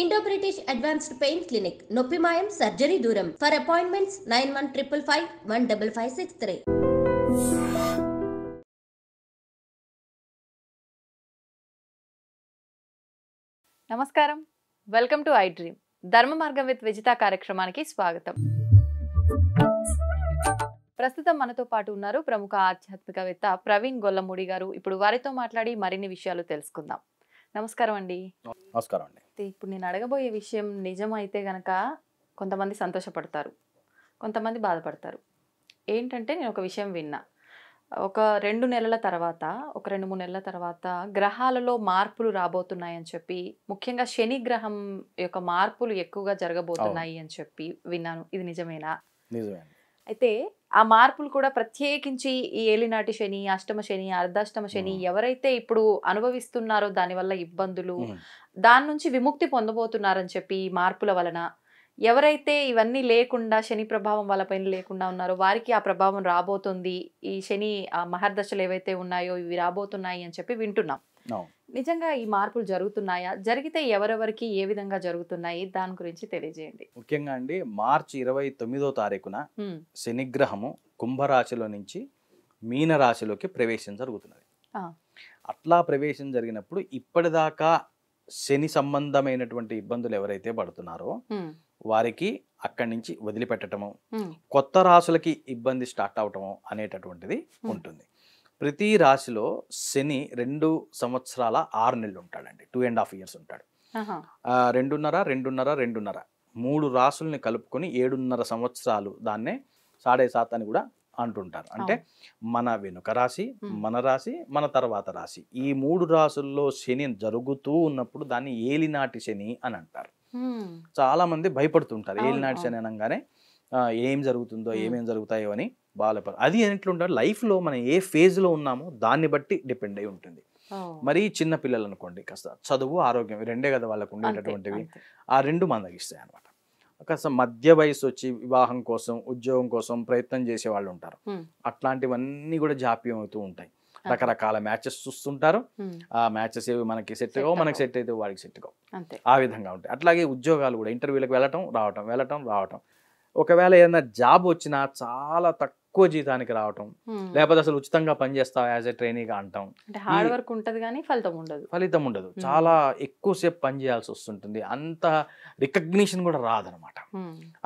Indo British advanced pain clinic నొప్పి మాయం surgery దూరం ఫర్ అపాయింట్మెంట్స్ 9155515563. నమస్కారం, వెల్కమ్ టు ఐ డ్రీమ్. ధర్మ మార్గం విత్ విజిత కార్యక్రమానికి స్వాగతం. ప్రస్తుతం మనతో పాటు ఉన్నారు ప్రముఖ ఆధ్యాత్మికవేత్త ప్రవీణ్ గొల్లమూడి గారు. ఇప్పుడు వారితో మాట్లాడి మరిన్ని విషయాలు తెలుసుకుందాం. నమస్కారం అండి. నమస్కారం అండి. ఇప్పుడు నేను అడగబోయే విషయం నిజమైతే గనక కొంతమంది సంతోషపడతారు, కొంతమంది బాధపడతారు. ఏంటంటే నేను ఒక విషయం విన్నా. ఒక 2 నెలల తర్వాత, ఒక 2-3 నెలల తర్వాత గ్రహాలలో మార్పులు రాబోతున్నాయని చెప్పి, ముఖ్యంగా శని గ్రహం యొక్క మార్పులు ఎక్కువగా జరగబోతున్నాయి అని చెప్పి విన్నాను. ఇది నిజమేనా? నిజమే. అయితే ఆ మార్పులు కూడా ప్రత్యేకించి ఈ ఏలినాటి శని, అష్టమ శని, అర్ధాష్టమ శని ఎవరైతే ఇప్పుడు అనుభవిస్తున్నారో దానివల్ల ఇబ్బందులు, దాని నుంచి విముక్తి పొందబోతున్నారని చెప్పి ఈ మార్పుల వలన ఎవరైతే ఇవన్నీ లేకుండా శని ప్రభావం వాళ్ళపైన లేకుండా ఉన్నారో వారికి ఆ ప్రభావం రాబోతుంది, ఈ శని మహర్దశలు ఏవైతే ఉన్నాయో ఇవి రాబోతున్నాయి అని చెప్పి వింటున్నాం. నిజంగా ఈ మార్పులు జరుగుతున్నాయా? జరిగితే ఎవరెవరికి ఏ విధంగా జరుగుతున్నాయి? దాని గురించి తెలియజేయండి. ముఖ్యంగా అండి, మార్చి 29వ తారీఖున శనిగ్రహము కుంభరాశిలో నుంచి మీనరాశిలోకి ప్రవేశం జరుగుతున్నది. అట్లా ప్రవేశం జరిగినప్పుడు ఇప్పటిదాకా శని సంబంధమైనటువంటి ఇబ్బందులు ఎవరైతే పడుతున్నారో వారికి అక్కడి నుంచి వదిలిపెట్టడము, కొత్త రాశులకి ఇబ్బంది స్టార్ట్ అవటము అనేటటువంటిది ఉంటుంది. ప్రతి రాశిలో శని 2 సంవత్సరాల 6 నెలలు ఉంటాడండి. 2.5 years ఉంటాడు. 2.5 3 రాశుల్ని కలుపుకొని 7.5 సంవత్సరాలు దాన్నే 7.5 అని కూడా అంటుంటారు. అంటే మన వెనుక రాశి, మన రాశి, మన తర్వాత రాశి, ఈ 3 రాశుల్లో శని జరుగుతూ ఉన్నప్పుడు దాన్ని ఏలినాటి శని అని అంటారు. చాలా మంది భయపడుతుంటారు ఏలినాటి శని అనగానే ఏం జరుగుతుందో, ఏమేం జరుగుతాయో అని బాధపడ. అది ఎట్లుంటారు, లైఫ్లో మనం ఏ ఫేజ్లో ఉన్నామో దాన్ని బట్టి డిపెండ్ అయి ఉంటుంది. మరి చిన్న పిల్లలు అనుకోండి, కాస్త చదువు, ఆరోగ్యం రెండే కదా వాళ్ళకు ఉండేటటువంటివి. ఆ 2 మందగిస్తాయి అనమాట. కాస్త మధ్య వయసు వచ్చి వివాహం కోసం, ఉద్యోగం కోసం ప్రయత్నం చేసే వాళ్ళు ఉంటారు. అట్లాంటివన్నీ కూడా జాప్యం అవుతూ ఉంటాయి. రకరకాల మ్యాచెస్ చూస్తుంటారు. ఆ మ్యాచెస్ ఏవి మనకి సెట్ కావు, మనకి సెట్ అయితే వాడికి సెట్ కావు, ఆ విధంగా ఉంటాయి. అట్లాగే ఉద్యోగాలు కూడా ఇంటర్వ్యూలకు వెళ్ళటం రావటం. ఒకవేళ ఏదైనా జాబ్ వచ్చినా చాలా తక్కువ జీతానికి రావటం, లేకపోతే అసలు ఉచితంగా పనిచేస్తావు యాజ్ ఎ ట్రైనీగా అంటాం. హార్డ్ వర్క్ ఉంటుంది కానీ ఫలితం ఉండదు. చాలా ఎక్కువసేపు పని చేయాల్సి వస్తుంటుంది. అంత రికగ్నిషన్ కూడా రాదనమాట.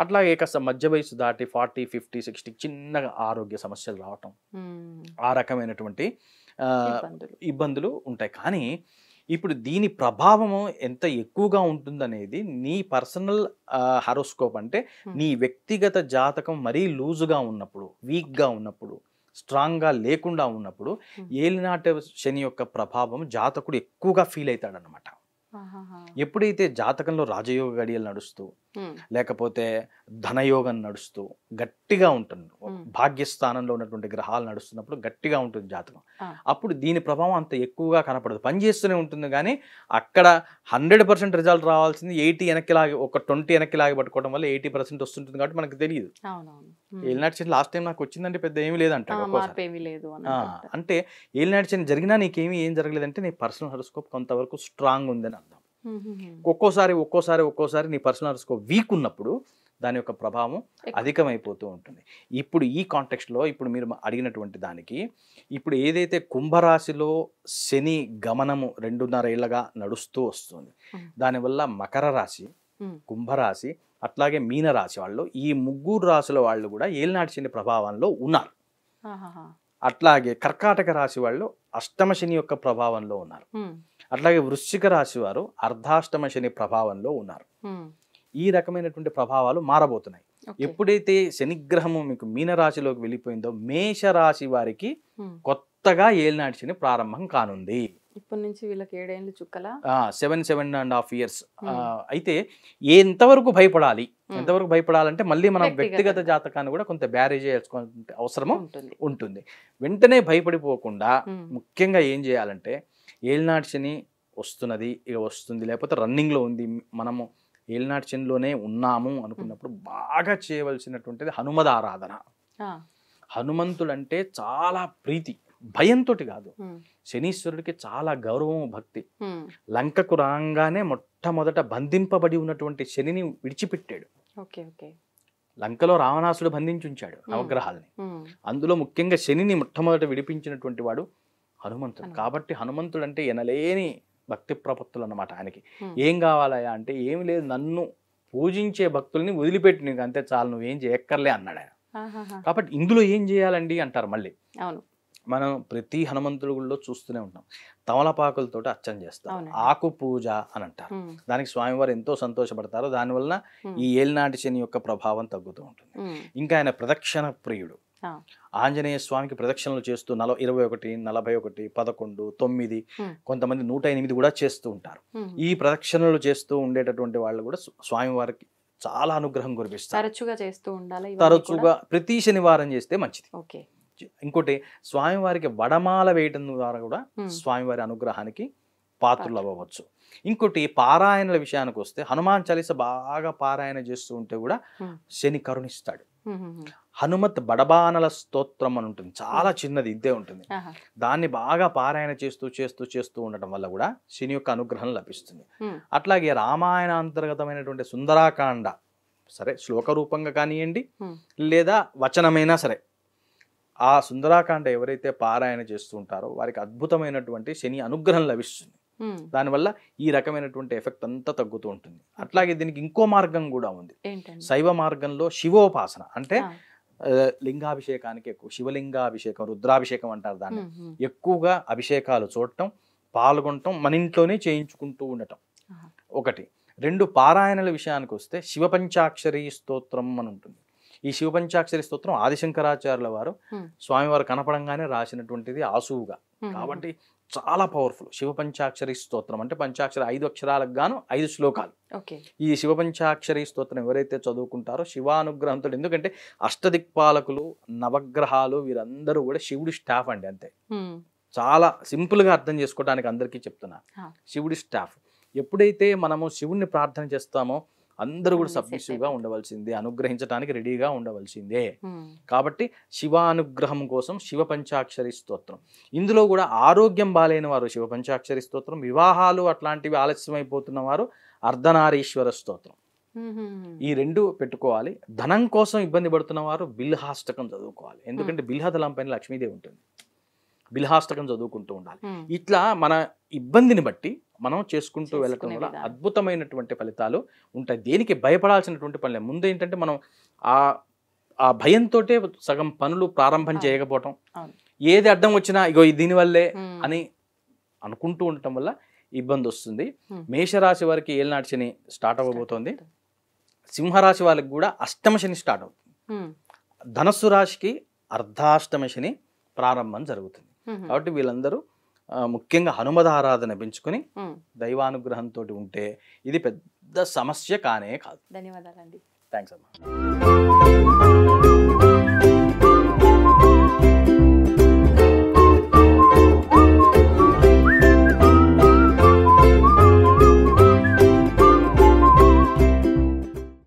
అట్లాగే కాస్త మధ్య వయసు దాటి 40, 50, 60 చిన్నగా ఆరోగ్య సమస్యలు రావటం, ఆ రకమైనటువంటి ఇబ్బందులు ఉంటాయి. కానీ ఇప్పుడు దీని ప్రభావము ఎంత ఎక్కువగా ఉంటుందనేది నీ పర్సనల్ హారోస్కోప్, అంటే నీ వ్యక్తిగత జాతకం మరీ లూజుగా ఉన్నప్పుడు, వీక్గా ఉన్నప్పుడు, స్ట్రాంగ్గా లేకుండా ఉన్నప్పుడు ఏలినాటి శని యొక్క ప్రభావం జాతకుడు ఎక్కువగా ఫీల్ అవుతాడనమాట. ఎప్పుడైతే జాతకంలో రాజయోగ గడియలు నడుస్తూ, లేకపోతే ధనయోగం నడుస్తూ గట్టిగా ఉంటుంది, భాగ్యస్థానంలో ఉన్నటువంటి గ్రహాలు నడుస్తున్నప్పుడు గట్టిగా ఉంటుంది జాతకం. అప్పుడు దీని ప్రభావం అంత ఎక్కువగా కనపడదు, పనిచేస్తూనే ఉంటుంది. కానీ అక్కడ 100% రిజల్ట్ రావాల్సింది 80 వెనక్కి లాగి, ఒక 20 వెనక్కి లాగి పట్టుకోవడం వల్ల 80% వస్తుంటుంది. కాబట్టి మనకు తెలియదు. ఏలినాటి శని లాస్ట్ టైం నాకు వచ్చిందంటే పెద్ద ఏమీ లేదంటాడు. అంటే ఏలినాటి శని జరిగినా నీకేమీ ఏం జరగలేదంటే నీ పర్సనల్ హారోస్కోప్ కొంతవరకు స్ట్రాంగ్ ఉందని అర్థం. ఒక్కోసారి నీ పర్సనల్ హారోస్కోప్ వీక్ ఉన్నప్పుడు దాని యొక్క ప్రభావం అధికమైపోతూ ఉంటుంది. ఇప్పుడు ఈ కాంటెక్స్ట్లో ఇప్పుడు మీరు అడిగినటువంటి దానికి, ఇప్పుడు ఏదైతే కుంభరాశిలో శని గమనము 2.5 ఏళ్ళగా నడుస్తూ వస్తుంది, దానివల్ల మకర రాశి, కుంభరాశి, అట్లాగే మీనరాశి వాళ్ళు, ఈ 3 రాశుల వాళ్ళు కూడా ఏలినాటి శని ప్రభావంలో ఉన్నారు. అట్లాగే కర్కాటక రాశి వాళ్ళు అష్టమ శని యొక్క ప్రభావంలో ఉన్నారు. అట్లాగే వృశ్చిక రాశి వారు అర్ధాష్టమ శని ప్రభావంలో ఉన్నారు. ఈ రకమైనటువంటి ప్రభావాలు మారబోతున్నాయి. ఎప్పుడైతే శనిగ్రహము మీకు మీనరాశిలోకి వెళ్ళిపోయిందో మేషరాశి వారికి కొత్తగా ఏలినాటి శని ప్రారంభం కానుంది. ఇప్పటి నుంచి వీళ్ళకి 7 ఏళ్ళు చుక్కల 7.5 years. అయితే ఎంతవరకు భయపడాలంటే మళ్ళీ మనం వ్యక్తిగత జాతకాన్ని కూడా కొంత బ్యారేజ్ చేసుకోవాల్సిన అవసరం ఉంటుంది. వెంటనే భయపడిపోకుండా ముఖ్యంగా ఏం చేయాలంటే, ఏలినాటి శని వస్తుంది, లేకపోతే రన్నింగ్లో ఉంది, మనము ఏలినాటి శనిలోనే ఉన్నాము అనుకున్నప్పుడు బాగా చేయవలసినటువంటిది హనుమద్ ఆరాధన. హనుమంతుడంటే చాలా ప్రీతి భయంతో కాదు, శనీశ్వరుడికి చాలా గౌరవం భక్తి. లంకకు రాగానే మొట్టమొదట బంధింపబడి ఉన్నటువంటి శనిని విడిచిపెట్టాడు. లంకలో రావణాసుడు బంధించి ఉంచాడు నవగ్రహాలని, అందులో ముఖ్యంగా శనిని మొట్టమొదట విడిపించినటువంటి వాడు హనుమంతుడు. కాబట్టి హనుమంతుడు అంటే ఎనలేని భక్తి ప్రపత్తులు అన్నమాట ఆయనకి. ఏం కావాలయా అంటే ఏమి లేదు, నన్ను పూజించే భక్తుల్ని వదిలిపెట్టి నీకు అంతే చాలు, నువ్వేం చేయక్కర్లే అన్నాడు ఆయన. కాబట్టి ఇందులో ఏం చేయాలండి అంటారు మళ్ళీ. మనం ప్రతి హనుమంతుడి గుళ్ళో చూస్తూనే ఉంటాం, తమలపాకులతో అర్చన చేస్తారు, ఆకు పూజ అని అంటారు. దానికి స్వామివారు ఎంతో సంతోషపడతారు. దానివల్ల ఈ ఏలినాటి శని యొక్క ప్రభావం తగ్గుతూ ఉంటుంది. ఇంకా ఆయన ప్రదక్షిణ ప్రియుడు. ఆంజనేయ స్వామికి ప్రదక్షిణలు చేస్తూ 21, 41, 11, 9, కొంతమంది 108 కూడా చేస్తూ ఉంటారు. ఈ ప్రదక్షిణలు చేస్తూ ఉండేటటువంటి వాళ్ళు కూడా స్వామివారికి చాలా అనుగ్రహం కురిపిస్తారు. తరచుగా చేస్తూ ఉండాలి, తరచుగా ప్రతి శనివారం చేస్తే మంచిది. ఇంకోటి, స్వామివారికి వడమాల వేయటం ద్వారా కూడా స్వామివారి అనుగ్రహానికి పాత్రలు అవ్వవచ్చు. ఇంకోటి, పారాయణల విషయానికి వస్తే హనుమాన్ చాలీస బాగా పారాయణ చేస్తూ ఉంటే కూడా శని కరుణిస్తాడు. హనుమత్ బడబానల స్తోత్రం అని ఉంటుంది, చాలా చిన్నది, ఇద్దే ఉంటుంది. దాన్ని బాగా పారాయణ చేస్తూ చేస్తూ చేస్తూ ఉండటం వల్ల కూడా శని యొక్క అనుగ్రహం లభిస్తుంది. అట్లాగే రామాయణ అంతర్గతమైనటువంటి సుందరాకాండ, సరే శ్లోక రూపంగా కానివ్వండి లేదా వచనమైనా సరే, ఆ సుందరాకాండ ఎవరైతే పారాయణ చేస్తూ ఉంటారో వారికి అద్భుతమైనటువంటి శని అనుగ్రహం లభిస్తుంది. దానివల్ల ఈ రకమైనటువంటి ఎఫెక్ట్ అంతా తగ్గుతూ ఉంటుంది. అట్లాగే దీనికి ఇంకో మార్గం కూడా ఉంది. శైవ మార్గంలో శివోపాసన అంటే లింగాభిషేకానికి ఎక్కువ, శివలింగాభిషేకం, రుద్రాభిషేకం అంటారు దాన్ని. ఎక్కువగా అభిషేకాలు చూడటం, పాల్గొనటం, మన ఇంట్లోనే చేయించుకుంటూ ఉండటం ఒకటి. 2, పారాయణల విషయానికి వస్తే శివపంచాక్షరి స్తోత్రం అని ఉంటుంది. ఈ శివపంచాక్షరి స్తోత్రం ఆదిశంకరాచార్యుల వారు స్వామివారు కనపడంగానే రాసినటువంటిది ఆసువుగా, కాబట్టి చాలా పవర్ఫుల్. శివపంచాక్షరి స్తోత్రం అంటే పంచాక్షరి 5 అక్షరాలకు గాను 5 శ్లోకాలు. ఈ శివపంచాక్షరి స్తోత్రం ఎవరైతే చదువుకుంటారో శివానుగ్రహంతో, ఎందుకంటే అష్టదిక్పాలకులు, నవగ్రహాలు వీరందరూ కూడా శివుడి స్టాఫ్ అండి, అంతే. చాలా సింపుల్ గా అర్థం చేసుకోవడానికి అందరికీ చెప్తున్నా, శివుడి స్టాఫ్. ఎప్పుడైతే మనము శివుణ్ణి ప్రార్థన చేస్తామో అందరూ కూడా సబ్మిసివ్ గా ఉండవలసిందే, అనుగ్రహించడానికి రెడీగా ఉండవలసిందే. కాబట్టి శివానుగ్రహం కోసం శివ పంచాక్షరి స్తోత్రం. ఇందులో కూడా ఆరోగ్యం బాలేని వారు శివ పంచాక్షరి స్తోత్రం, వివాహాలు అట్లాంటివి ఆలస్యం అయిపోతున్న వారు అర్ధనారీశ్వర స్తోత్రం, ఈ 2 పెట్టుకోవాలి. ధనం కోసం ఇబ్బంది పడుతున్న వారు బిల్హాష్టకం చదువుకోవాలి, ఎందుకంటే బిల్హదళం పైన లక్ష్మీదేవి ఉంటుంది, బిల్హాష్టకం చదువుకుంటూ ఉండాలి. ఇట్లా మన ఇబ్బందిని బట్టి మనం చేసుకుంటూ వెళ్ళటం వల్ల అద్భుతమైనటువంటి ఫలితాలు ఉంటాయి. దేనికి భయపడాల్సినటువంటి పని లేదు. ముందు ఏంటంటే మనం ఆ భయంతో సగం పనులు ప్రారంభం చేయకపోవటం, ఏది అడ్డం వచ్చినా ఇగో దీనివల్లే అని అనుకుంటూ ఉండటం వల్ల ఇబ్బంది వస్తుంది. మేషరాశి వారికి ఏలినాటి శని స్టార్ట్ అవ్వబోతోంది. సింహరాశి వాళ్ళకి కూడా అష్టమ శని స్టార్ట్ అవుతుంది. ధనస్సు రాశికి అర్ధాష్టమ శని ప్రారంభం జరుగుతుంది. కాబట్టి వీళ్ళందరూ ముఖ్యంగా హనుమద ఆరాధన పెంచుకొని దైవానుగ్రహంతో ఉంటే ఇది పెద్ద సమస్య కానే కాదు. ధన్యవాదాలండి. థ్యాంక్స్ అమ్మా.